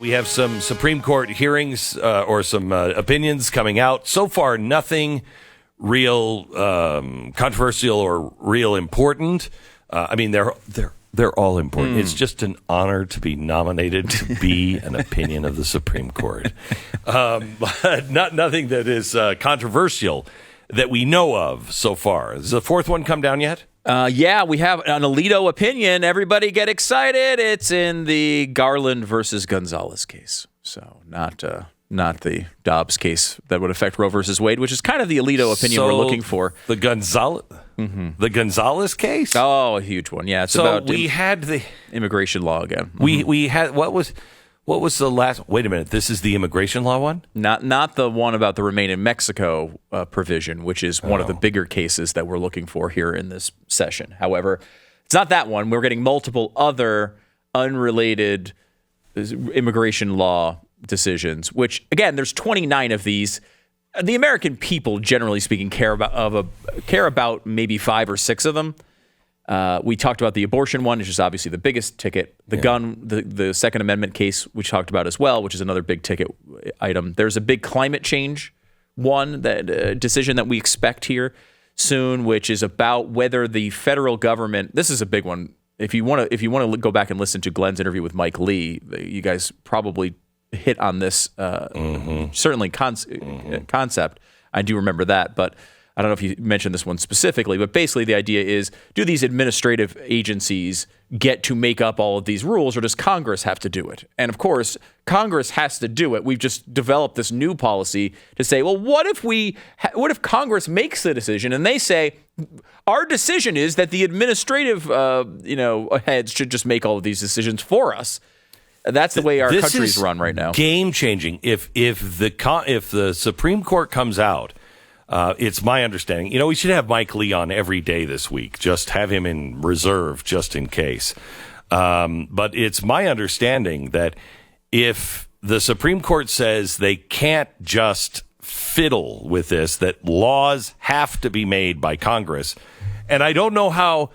We have some Supreme Court hearings or some opinions coming out. So far, nothing real controversial or real important. I mean, they're all important. It's just an honor to be nominated to be an opinion of the Supreme Court. But nothing that is controversial that we know of so far. Has the fourth one come down yet? Yeah, we have an Alito opinion. Everybody get excited. It's in the Garland versus Gonzalez case. So not the Dobbs case that would affect Roe versus Wade, which is kind of the Alito opinion we're looking for. The Gonzalez case? Oh, a huge one. Yeah, it's about we had the immigration law again. We had what was the last? Wait a minute. This is the immigration law one? Not the one about the Remain in Mexico provision, which is one of the bigger cases that we're looking for here in this session. However, it's not that one. We're getting multiple other unrelated immigration law decisions, which, again, there's 29 of these. The American people, generally speaking, care about maybe 5 or 6 of them. We talked about the abortion one, which is obviously the biggest ticket. The Second Amendment case, we talked about as well, which is another big ticket item. There's a big climate change one, that decision that we expect here soon, which is about whether the federal government. This is a big one. If you want to go back and listen to Glenn's interview with Mike Lee, you guys probably hit on this certainly concept. I do remember that, but I don't know if you mentioned this one specifically, but basically the idea is, do these administrative agencies get to make up all of these rules, or does Congress have to do it? And of course, Congress has to do it. We've just developed this new policy to say, well, what if Congress makes the decision and they say, our decision is that the administrative heads should just make all of these decisions for us. That's the way our country's run right now. Game changing. If the Supreme Court comes out, it's my understanding. We should have Mike Lee on every day this week. Just have him in reserve, just in case. But it's my understanding that if the Supreme Court says they can't just fiddle with this, that laws have to be made by Congress, and I don't know how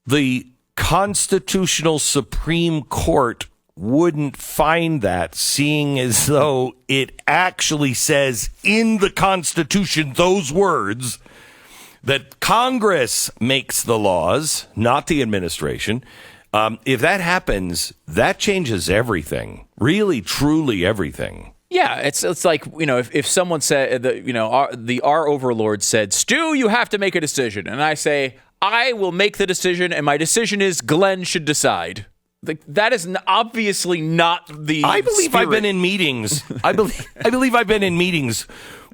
the Constitutional Supreme Court wouldn't find that, seeing as though it actually says in the Constitution those words, that Congress makes the laws, not the administration. If that happens, that changes everything. Really, truly everything. Yeah, it's like, if someone said, our overlord said, Stu, you have to make a decision. And I say, I will make the decision, and my decision is Glenn should decide. That is obviously not the I believe spirit. I've been in meetings. I believe I've been in meetings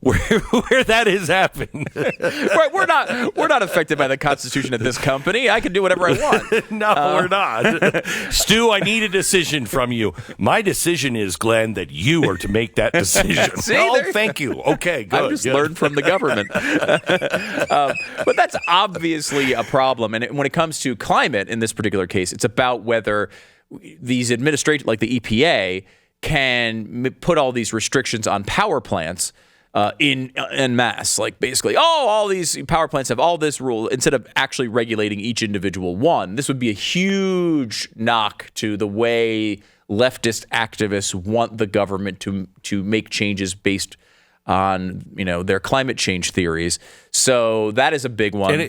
where that has happened. Right, we're not affected by the Constitution at this company. I can do whatever I want. No, we're not. Stu, I need a decision from you. My decision is, Glenn, that you are to make that decision. Thank you. Okay, good. I've just learned from the government. But that's obviously a problem. And when it comes to climate, in this particular case, it's about whether these administrators, like the EPA, can put all these restrictions on power plants en masse, like basically, all these power plants have all this rule, instead of actually regulating each individual one. This would be a huge knock to the way leftist activists want the government to make changes based on their climate change theories. So that is a big one. And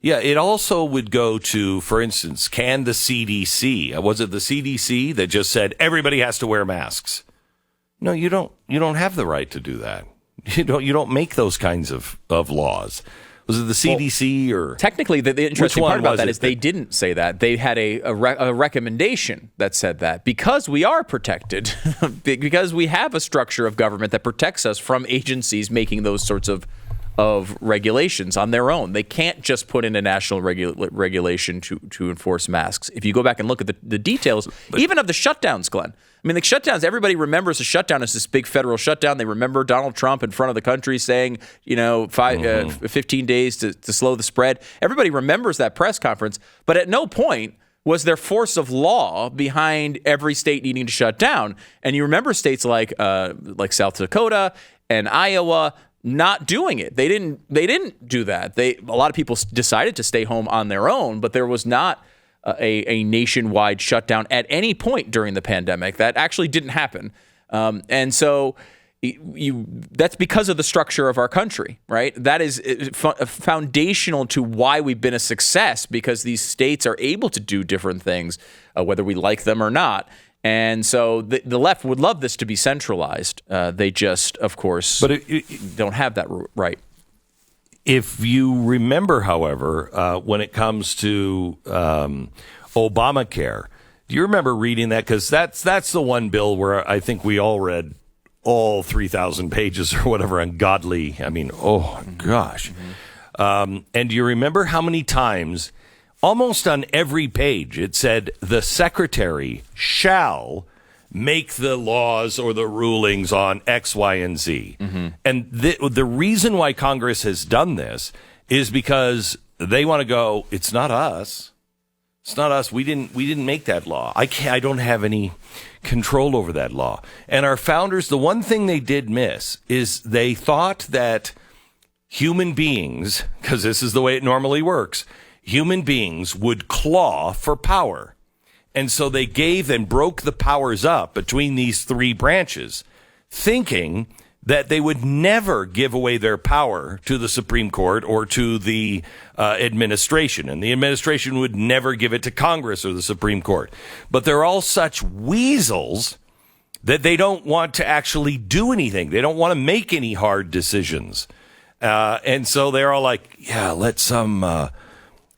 it also would go to, for instance, can the CDC? Was it the CDC that just said everybody has to wear masks? No, you don't. You don't have the right to do that. You don't make those kinds of laws. Was it the CDC or technically the interesting part about that is they didn't say that. They had a recommendation that said that because we are protected, because we have a structure of government that protects us from agencies making those sorts of regulations on their own. They can't just put in a national regulation to enforce masks. If you go back and look at the details, even of the shutdowns, Glenn. I mean, the shutdowns, everybody remembers the shutdown as this big federal shutdown. They remember Donald Trump in front of the country saying, 15 days to slow the spread. Everybody remembers that press conference, but at no point was there force of law behind every state needing to shut down. And you remember states like South Dakota and Iowa not doing it. They didn't do that. A lot of people decided to stay home on their own, but there was not a nationwide shutdown at any point during the pandemic. That actually didn't happen. And so that's because of the structure of our country, right? That is foundational to why we've been a success, because these states are able to do different things, whether we like them or not. And so the left would love this to be centralized. They just, of course, don't have that right. If you remember, however, when it comes to Obamacare, do you remember reading that? Because that's the one bill where I think we all read all 3,000 pages or whatever, ungodly. I mean, oh, gosh. And do you remember how many times, almost on every page, it said the secretary shall make the laws or the rulings on X, Y, and Z. And the reason why Congress has done this is because they want to go, it's not us. It's not us. We didn't make that law. I don't have any control over that law. And our founders, the one thing they did miss is they thought that human beings, because this is the way it normally works, human beings would claw for power. And so they gave and broke the powers up between these three branches, thinking that they would never give away their power to the Supreme Court or to the administration. And the administration would never give it to Congress or the Supreme Court. But they're all such weasels that they don't want to actually do anything. They don't want to make any hard decisions. And so they're all like, yeah, let some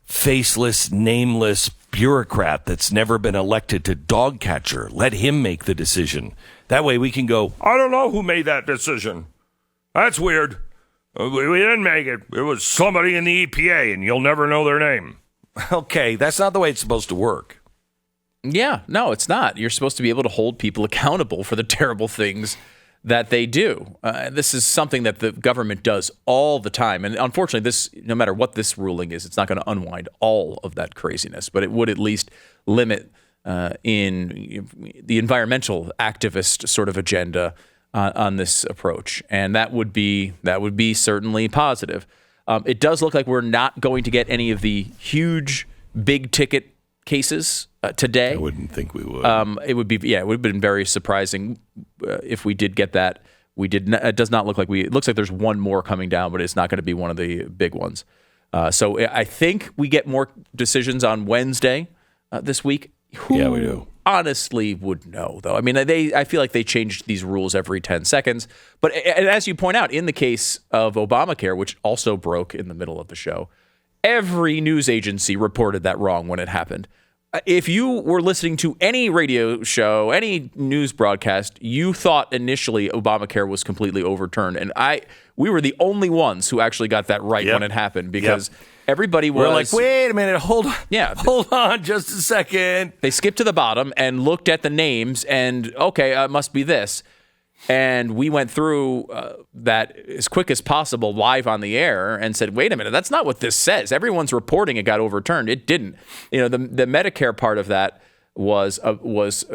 faceless, nameless bureaucrat that's never been elected to dog catcher, let him make the decision. That way we can go, I don't know who made that decision. That's weird. We didn't make it. It was somebody in the EPA, and you'll never know their name. Okay, that's not the way it's supposed to work. Yeah, no, it's not. You're supposed to be able to hold people accountable for the terrible things that they do. This is something that the government does all the time. And unfortunately, this, no matter what this ruling is, it's not going to unwind all of that craziness, but it would at least limit in the environmental activist sort of agenda on this approach. And that would be certainly positive. It does look like we're not going to get any of the huge, big ticket cases today. I wouldn't think we would. It would have been very surprising if we did get that. We did. It does not look like it looks like there's one more coming down, but it's not going to be one of the big ones. So I think we get more decisions on Wednesday this week. Yeah, we do. Honestly would know, though. I mean, I feel like they change these rules every 10 seconds. But as you point out, in the case of Obamacare, which also broke in the middle of the show, every news agency reported that wrong when it happened. If you were listening to any radio show, any news broadcast, you thought initially Obamacare was completely overturned. And we were the only ones who actually got that right when it happened, because everybody was... We're like, wait a minute, hold on just a second. They skipped to the bottom and looked at the names and, okay, it must be this. And we went through that as quick as possible live on the air and said, wait a minute, that's not what this says. Everyone's reporting it got overturned. It didn't. You know, the Medicare part of that was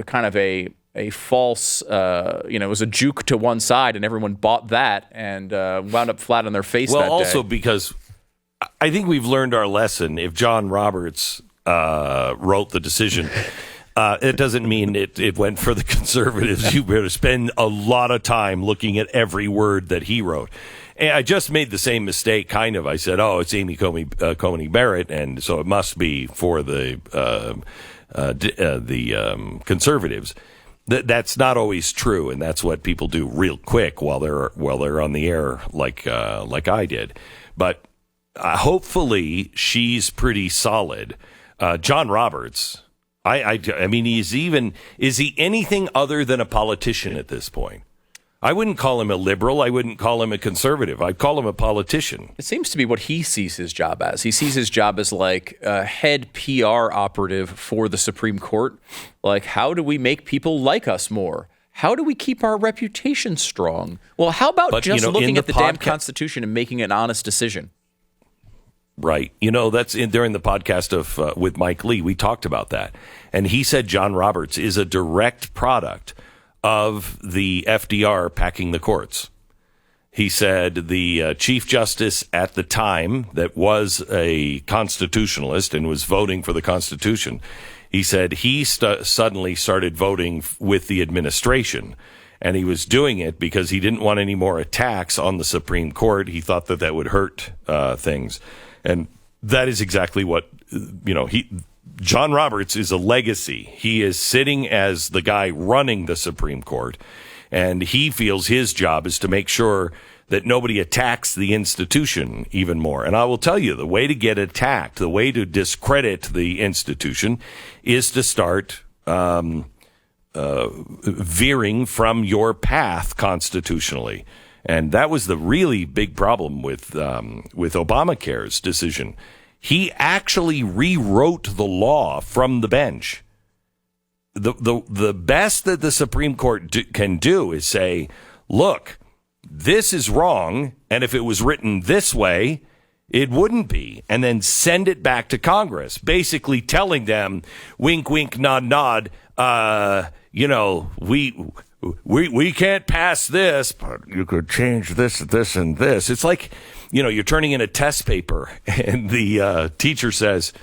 kind of a false, it was a juke to one side, and everyone bought that and wound up flat on their face that day. Well, also because I think we've learned our lesson. If John Roberts wrote the decision... it doesn't mean it went for the conservatives. You better spend a lot of time looking at every word that he wrote. And I just made the same mistake, kind of. I said, oh, it's Amy Coney Barrett, and so it must be for the conservatives. That's not always true, and that's what people do real quick while they're on the air, like I did. But hopefully she's pretty solid. John Roberts... I mean, is he anything other than a politician at this point? I wouldn't call him a liberal. I wouldn't call him a conservative. I'd call him a politician. It seems to be what he sees his job as. He sees his job as like a head PR operative for the Supreme Court. Like, how do we make people like us more? How do we keep our reputation strong? Well, how about looking at the damn Constitution and making an honest decision? Right. That's during the podcast with Mike Lee, we talked about that. And he said John Roberts is a direct product of the FDR packing the courts. He said the Chief Justice at the time that was a constitutionalist and was voting for the Constitution, he said he suddenly started voting with the administration. And he was doing it because he didn't want any more attacks on the Supreme Court. He thought that that would hurt things. And that is exactly what, John Roberts is a legacy. He is sitting as the guy running the Supreme Court. And he feels his job is to make sure that nobody attacks the institution even more. And I will tell you, the way to get attacked, the way to discredit the institution is to start veering from your path constitutionally. And that was the really big problem with Obamacare's decision. He actually rewrote the law from the bench. The best that the Supreme Court can do is say, look, this is wrong, and if it was written this way, it wouldn't be, and then send it back to Congress, basically telling them, wink, wink, nod, nod, we can't pass this, but you could change this, this, and this. It's like, you're turning in a test paper, and the teacher says,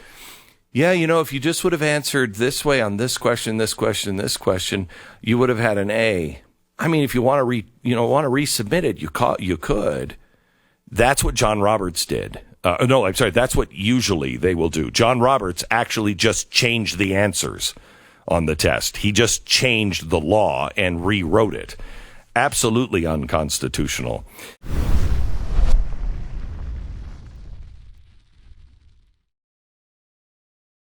yeah, if you just would have answered this way on this question, this question, this question, you would have had an A. I mean, if you want to resubmit it, you could. That's what John Roberts did. That's what usually they will do. John Roberts actually just changed the answers on the test. He just changed the law and rewrote it. Absolutely unconstitutional.